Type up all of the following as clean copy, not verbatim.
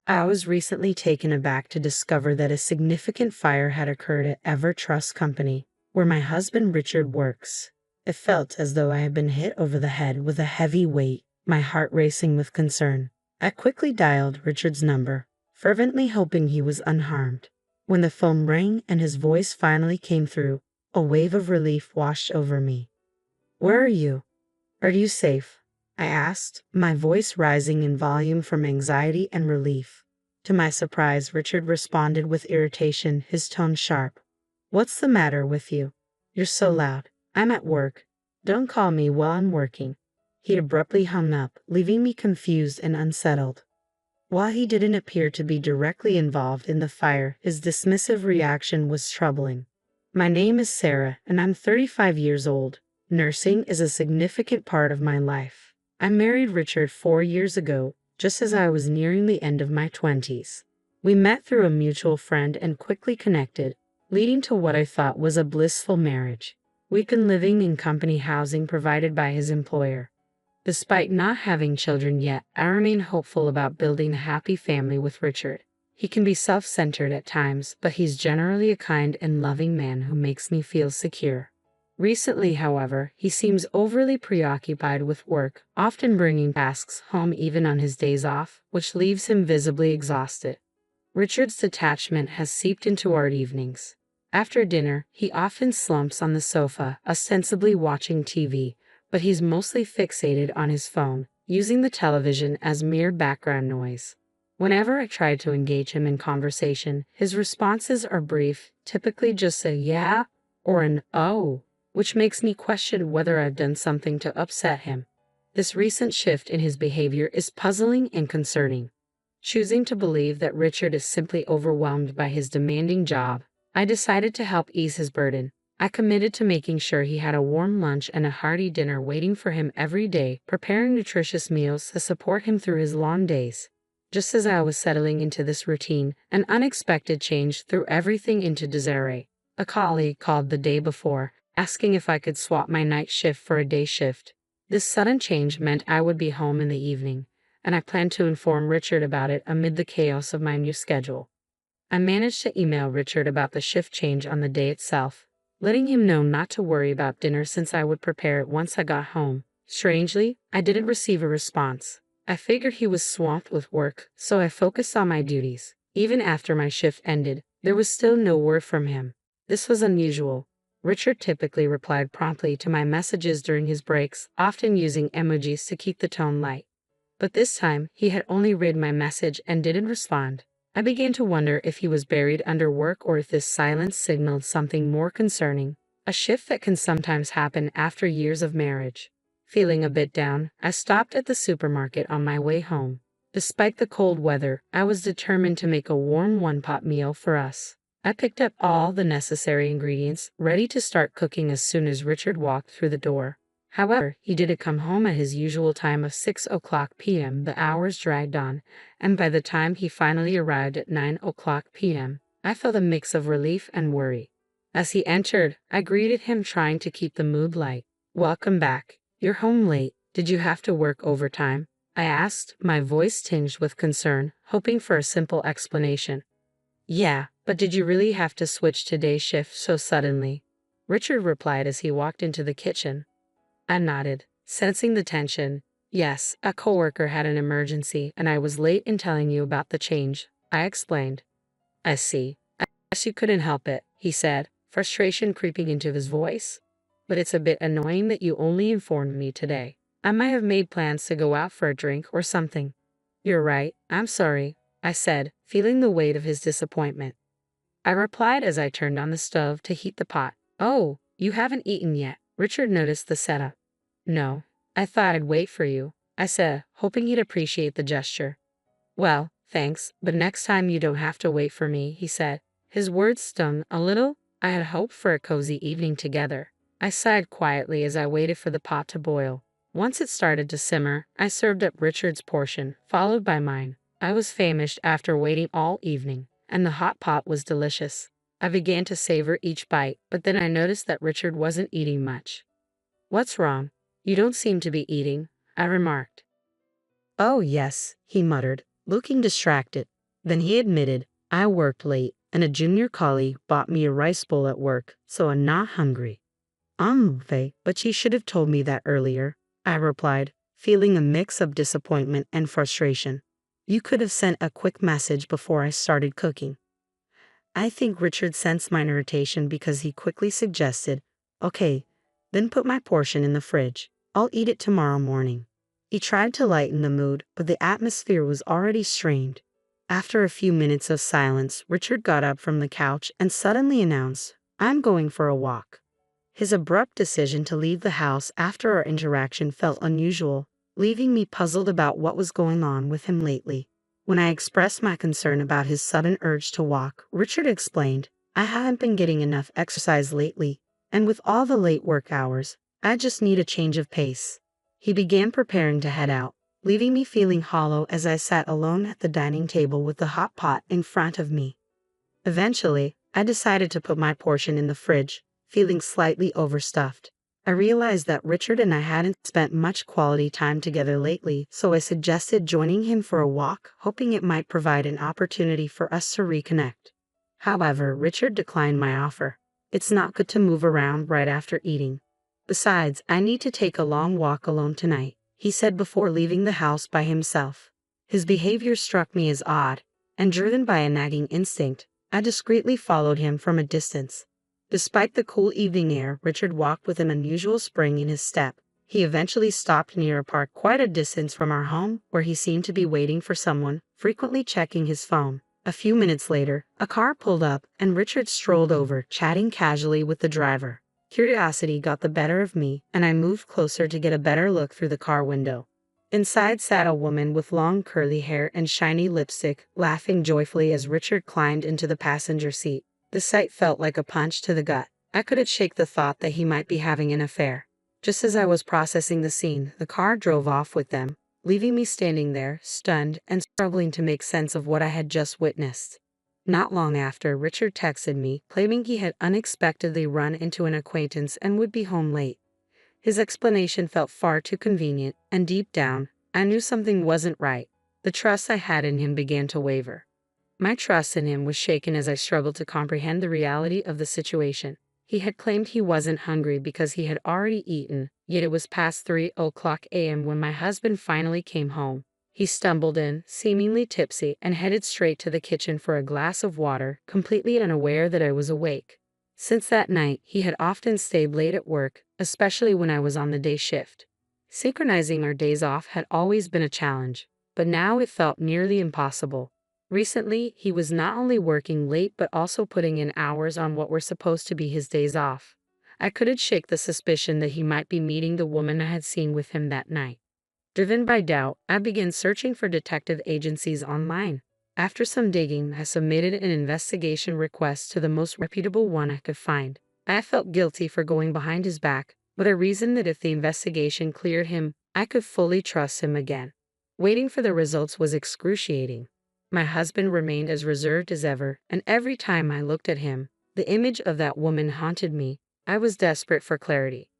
I was recently taken aback to discover that a significant fire had occurred at Ever Trust Company, where my husband Richard works. It felt as though I had been hit over the head with a heavy weight, my heart racing with concern. I quickly dialed Richard's number, fervently hoping he was unharmed. When the phone rang and his voice finally came through, a wave of relief washed over me. "Where are you? Are you safe?" I asked, my voice rising in volume from anxiety and relief. To my surprise, Richard responded with irritation, his tone sharp. "What's the matter with you? You're so loud. I'm at work. Don't call me while I'm working." He abruptly hung up, leaving me confused and unsettled. While he didn't appear to be directly involved in the fire, his dismissive reaction was troubling. "My name is Sarah, and I'm 35 years old. Nursing is a significant part of my life. I married Richard 4 years ago, just as I was nearing the end of my 20s. We met through a mutual friend and quickly connected, leading to what I thought was a blissful marriage. We've been living in company housing provided by his employer. Despite not having children yet, I remain hopeful about building a happy family with Richard. He can be self-centered at times, but he's generally a kind and loving man who makes me feel secure. Recently, however, he seems overly preoccupied with work, often bringing tasks home even on his days off, which leaves him visibly exhausted. Richard's detachment has seeped into our evenings. After dinner, he often slumps on the sofa, ostensibly watching TV, but he's mostly fixated on his phone, using the television as mere background noise. Whenever I try to engage him in conversation, his responses are brief, typically just a "yeah" or an "oh," which makes me question whether I've done something to upset him. This recent shift in his behavior is puzzling and concerning. Choosing to believe that Richard is simply overwhelmed by his demanding job, I decided to help ease his burden. I committed to making sure he had a warm lunch and a hearty dinner waiting for him every day, preparing nutritious meals to support him through his long days. Just as I was settling into this routine, an unexpected change threw everything into disarray. A colleague called the day before, asking if I could swap my night shift for a day shift. This sudden change meant I would be home in the evening, and I planned to inform Richard about it amid the chaos of my new schedule. I managed to email Richard about the shift change on the day itself, letting him know not to worry about dinner since I would prepare it once I got home. Strangely, I didn't receive a response. I figured he was swamped with work, so I focused on my duties. Even after my shift ended, there was still no word from him. This was unusual. Richard typically replied promptly to my messages during his breaks, often using emojis to keep the tone light. But this time, he had only read my message and didn't respond. I began to wonder if he was buried under work or if this silence signaled something more concerning, a shift that can sometimes happen after years of marriage. Feeling a bit down, I stopped at the supermarket on my way home. Despite the cold weather, I was determined to make a warm one-pot meal for us. I picked up all the necessary ingredients, ready to start cooking as soon as Richard walked through the door. However, he didn't come home at his usual time of 6:00 p.m. The hours dragged on, and by the time he finally arrived at 9:00 p.m., I felt a mix of relief and worry. As he entered, I greeted him, trying to keep the mood light. "Welcome back. You're home late. Did you have to work overtime?" I asked, my voice tinged with concern, hoping for a simple explanation. "Yeah, but did you really have to switch to day shift so suddenly?" Richard replied as he walked into the kitchen. I nodded, sensing the tension. "Yes, a coworker had an emergency, and I was late in telling you about the change," I explained. "I see. I guess you couldn't help it," he said, frustration creeping into his voice. "But it's a bit annoying that you only informed me today. I might have made plans to go out for a drink or something." "You're right. I'm sorry," I said, feeling the weight of his disappointment. I replied as I turned on the stove to heat the pot. "Oh, you haven't eaten yet." Richard noticed the setup. "No, I thought I'd wait for you," I said, hoping he'd appreciate the gesture. "Well, thanks, but next time you don't have to wait for me," he said. His words stung a little. I had hoped for a cozy evening together. I sighed quietly as I waited for the pot to boil. Once it started to simmer, I served up Richard's portion, followed by mine. I was famished after waiting all evening, and the hot pot was delicious. I began to savor each bite, but then I noticed that Richard wasn't eating much. "What's wrong? You don't seem to be eating," I remarked. "Oh, yes," he muttered, looking distracted. Then he admitted, "I worked late, and a junior colleague bought me a rice bowl at work, so I'm not hungry." But you should have told me that earlier," I replied, feeling a mix of disappointment and frustration. "You could have sent a quick message before I started cooking." I think Richard sensed my irritation because he quickly suggested, "Okay, then put my portion in the fridge. I'll eat it tomorrow morning." He tried to lighten the mood, but the atmosphere was already strained. After a few minutes of silence, Richard got up from the couch and suddenly announced, "I'm going for a walk." His abrupt decision to leave the house after our interaction felt unusual, leaving me puzzled about what was going on with him lately. When I expressed my concern about his sudden urge to walk, Richard explained, "I haven't been getting enough exercise lately, and with all the late work hours, I just need a change of pace." He began preparing to head out, leaving me feeling hollow as I sat alone at the dining table with the hot pot in front of me. Eventually, I decided to put my portion in the fridge, feeling slightly overstuffed. I realized that Richard and I hadn't spent much quality time together lately, so I suggested joining him for a walk, hoping it might provide an opportunity for us to reconnect. However, Richard declined my offer. "It's not good to move around right after eating. Besides, I need to take a long walk alone tonight," he said before leaving the house by himself. His behavior struck me as odd, and driven by a nagging instinct, I discreetly followed him from a distance. Despite the cool evening air, Richard walked with an unusual spring in his step. He eventually stopped near a park quite a distance from our home, where he seemed to be waiting for someone, frequently checking his phone. A few minutes later, a car pulled up, and Richard strolled over, chatting casually with the driver. Curiosity got the better of me, and I moved closer to get a better look through the car window. Inside sat a woman with long curly hair and shiny lipstick, laughing joyfully as Richard climbed into the passenger seat. The sight felt like a punch to the gut. I couldn't shake the thought that he might be having an affair. Just as I was processing the scene, the car drove off with them, leaving me standing there, stunned and struggling to make sense of what I had just witnessed. Not long after, Richard texted me, claiming he had unexpectedly run into an acquaintance and would be home late. His explanation felt far too convenient, and deep down, I knew something wasn't right. The trust I had in him began to waver. My trust in him was shaken as I struggled to comprehend the reality of the situation. He had claimed he wasn't hungry because he had already eaten, yet it was past 3:00 a.m. when my husband finally came home. He stumbled in, seemingly tipsy, and headed straight to the kitchen for a glass of water, completely unaware that I was awake. Since that night, he had often stayed late at work, especially when I was on the day shift. Synchronizing our days off had always been a challenge, but now it felt nearly impossible. Recently, he was not only working late but also putting in hours on what were supposed to be his days off. I couldn't shake the suspicion that he might be meeting the woman I had seen with him that night. Driven by doubt, I began searching for detective agencies online. After some digging, I submitted an investigation request to the most reputable one I could find. I felt guilty for going behind his back, but I reasoned that if the investigation cleared him, I could fully trust him again. Waiting for the results was excruciating. My husband remained as reserved as ever, and every time I looked at him, the image of that woman haunted me. I was desperate for clarity.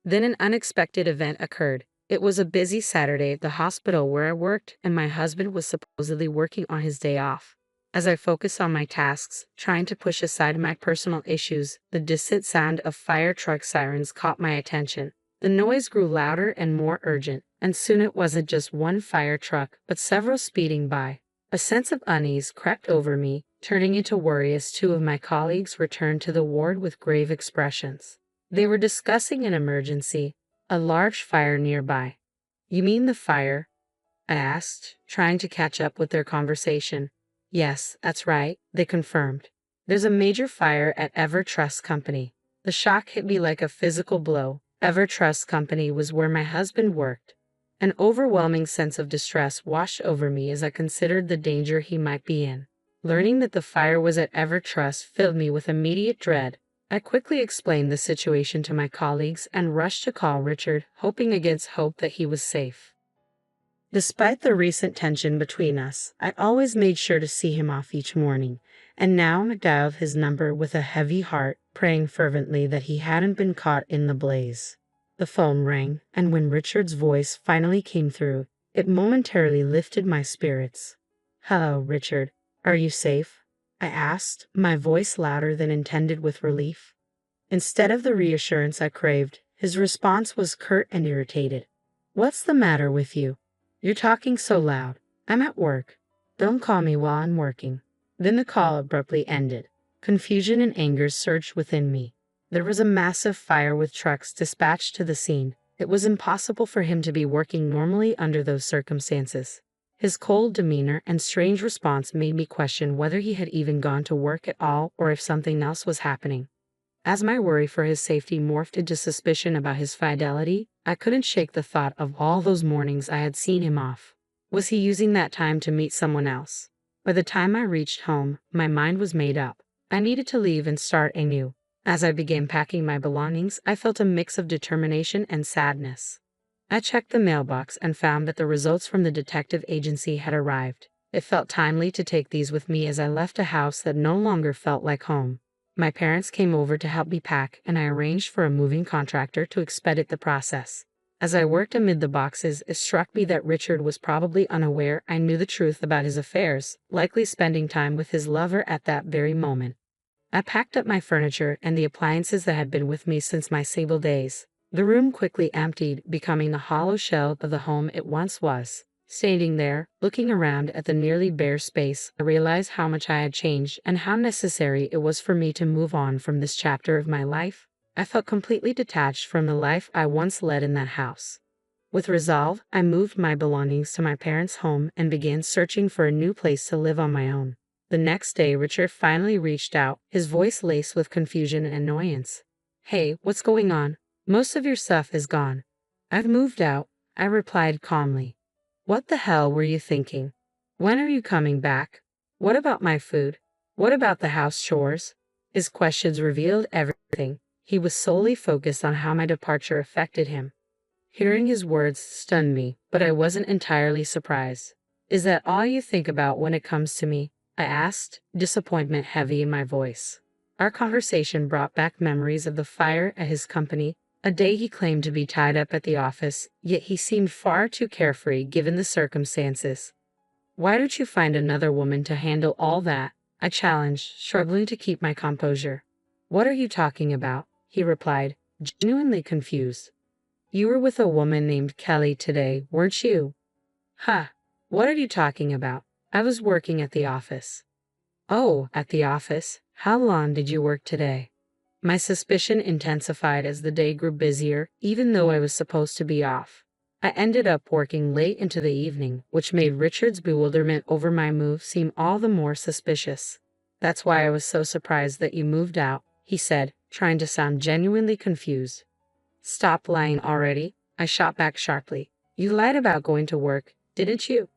Then an unexpected event occurred. It was a busy Saturday at the hospital where I worked, and my husband was supposedly working on his day off. As I focused on my tasks, trying to push aside my personal issues, the distant sound of fire truck sirens caught my attention. The noise grew louder and more urgent, and soon it wasn't just one fire truck, but several speeding by. A sense of unease crept over me, turning into worry as two of my colleagues returned to the ward with grave expressions. They were discussing an emergency, a large fire nearby. "You mean the fire?" I asked, trying to catch up with their conversation. "Yes, that's right," they confirmed. "There's a major fire at Ever Trust Company." The shock hit me like a physical blow. Ever Trust Company was where my husband worked. An overwhelming sense of distress washed over me as I considered the danger he might be in. Learning that the fire was at Ever Trust filled me with immediate dread. I quickly explained the situation to my colleagues and rushed to call Richard, hoping against hope that he was safe. Despite the recent tension between us, I always made sure to see him off each morning, and now I dialed his number with a heavy heart, praying fervently that he hadn't been caught in the blaze. The phone rang, and when Richard's voice finally came through, it momentarily lifted my spirits. "Hello, Richard. Are you safe?" I asked, my voice louder than intended with relief. Instead of the reassurance I craved, his response was curt and irritated. "What's the matter with you? You're talking so loud. I'm at work. Don't call me while I'm working." Then the call abruptly ended. Confusion and anger surged within me. There was a massive fire with trucks dispatched to the scene. It was impossible for him to be working normally under those circumstances. His cold demeanor and strange response made me question whether he had even gone to work at all or if something else was happening. As my worry for his safety morphed into suspicion about his fidelity, I couldn't shake the thought of all those mornings I had seen him off. Was he using that time to meet someone else? By the time I reached home, my mind was made up. I needed to leave and start anew. As I began packing my belongings, I felt a mix of determination and sadness. I checked the mailbox and found that the results from the detective agency had arrived. It felt timely to take these with me as I left a house that no longer felt like home. My parents came over to help me pack, and I arranged for a moving contractor to expedite the process. As I worked amid the boxes, it struck me that Richard was probably unaware I knew the truth about his affairs, likely spending time with his lover at that very moment. I packed up my furniture and the appliances that had been with me since my Sable days. The room quickly emptied, becoming the hollow shell of the home it once was. Standing there, looking around at the nearly bare space, I realized how much I had changed and how necessary it was for me to move on from this chapter of my life. I felt completely detached from the life I once led in that house. With resolve, I moved my belongings to my parents' home and began searching for a new place to live on my own. The next day, Richard finally reached out, his voice laced with confusion and annoyance. "Hey, what's going on? Most of your stuff is gone." "I've moved out," I replied calmly. "What the hell were you thinking? When are you coming back? What about my food? What about the house chores?" His questions revealed everything. He was solely focused on how my departure affected him. Hearing his words stunned me, but I wasn't entirely surprised. "Is that all you think about when it comes to me?" I asked, disappointment heavy in my voice. Our conversation brought back memories of the fire at his company, a day he claimed to be tied up at the office, yet he seemed far too carefree given the circumstances. "Why don't you find another woman to handle all that?" I challenged, struggling to keep my composure. "What are you talking about?" he replied, genuinely confused. "You were with a woman named Kelly today, weren't you?" "Huh. What are you talking about? I was working at the office." "Oh, at the office? How long did you work today?" My suspicion intensified as the day grew busier, even though I was supposed to be off. I ended up working late into the evening, which made Richard's bewilderment over my move seem all the more suspicious. "That's why I was so surprised that you moved out," he said, trying to sound genuinely confused. "Stop lying already," I shot back sharply. "You lied about going to work, didn't you?"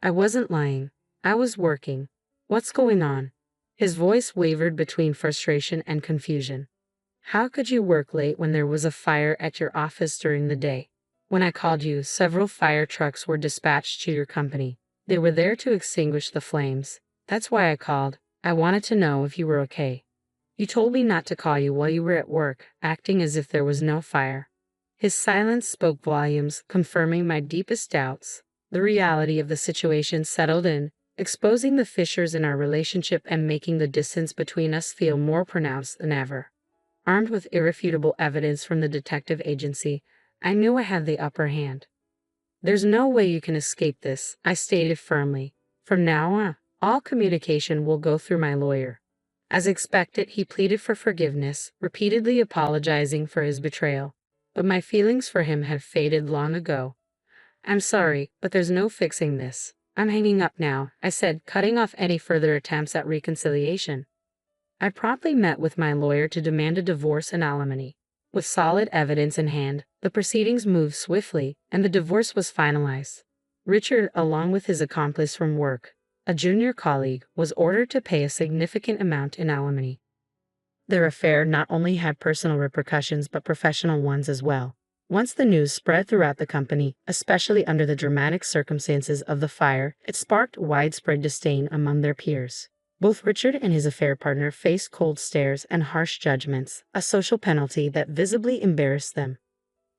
"I wasn't lying. I was working. What's going on?" His voice wavered between frustration and confusion. "How could you work late when there was a fire at your office during the day? When I called you, several fire trucks were dispatched to your company. They were there to extinguish the flames. That's why I called. I wanted to know if you were okay. You told me not to call you while you were at work, acting as if there was no fire." His silence spoke volumes, confirming my deepest doubts. The reality of the situation settled in, exposing the fissures in our relationship and making the distance between us feel more pronounced than ever. Armed with irrefutable evidence from the detective agency, I knew I had the upper hand. "There's no way you can escape this," I stated firmly. "From now on, all communication will go through my lawyer." As expected, he pleaded for forgiveness, repeatedly apologizing for his betrayal. But my feelings for him had faded long ago. "I'm sorry, but there's no fixing this. I'm hanging up now," I said, cutting off any further attempts at reconciliation. I promptly met with my lawyer to demand a divorce and alimony. With solid evidence in hand, the proceedings moved swiftly, and the divorce was finalized. Richard, along with his accomplice from work, a junior colleague, was ordered to pay a significant amount in alimony. Their affair not only had personal repercussions but professional ones as well. Once the news spread throughout the company, especially under the dramatic circumstances of the fire, it sparked widespread disdain among their peers. Both Richard and his affair partner faced cold stares and harsh judgments, a social penalty that visibly embarrassed them.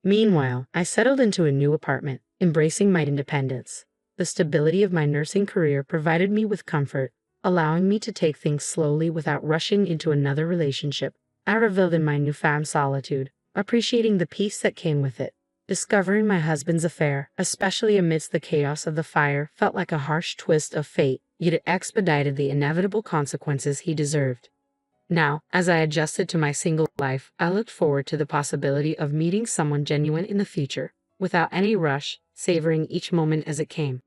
Meanwhile, I settled into a new apartment, embracing my independence. The stability of my nursing career provided me with comfort, allowing me to take things slowly without rushing into another relationship. I reveled in my newfound solitude, appreciating the peace that came with it. Discovering my husband's affair, especially amidst the chaos of the fire, felt like a harsh twist of fate, yet it expedited the inevitable consequences he deserved. Now, as I adjusted to my single life, I looked forward to the possibility of meeting someone genuine in the future, without any rush, savoring each moment as it came.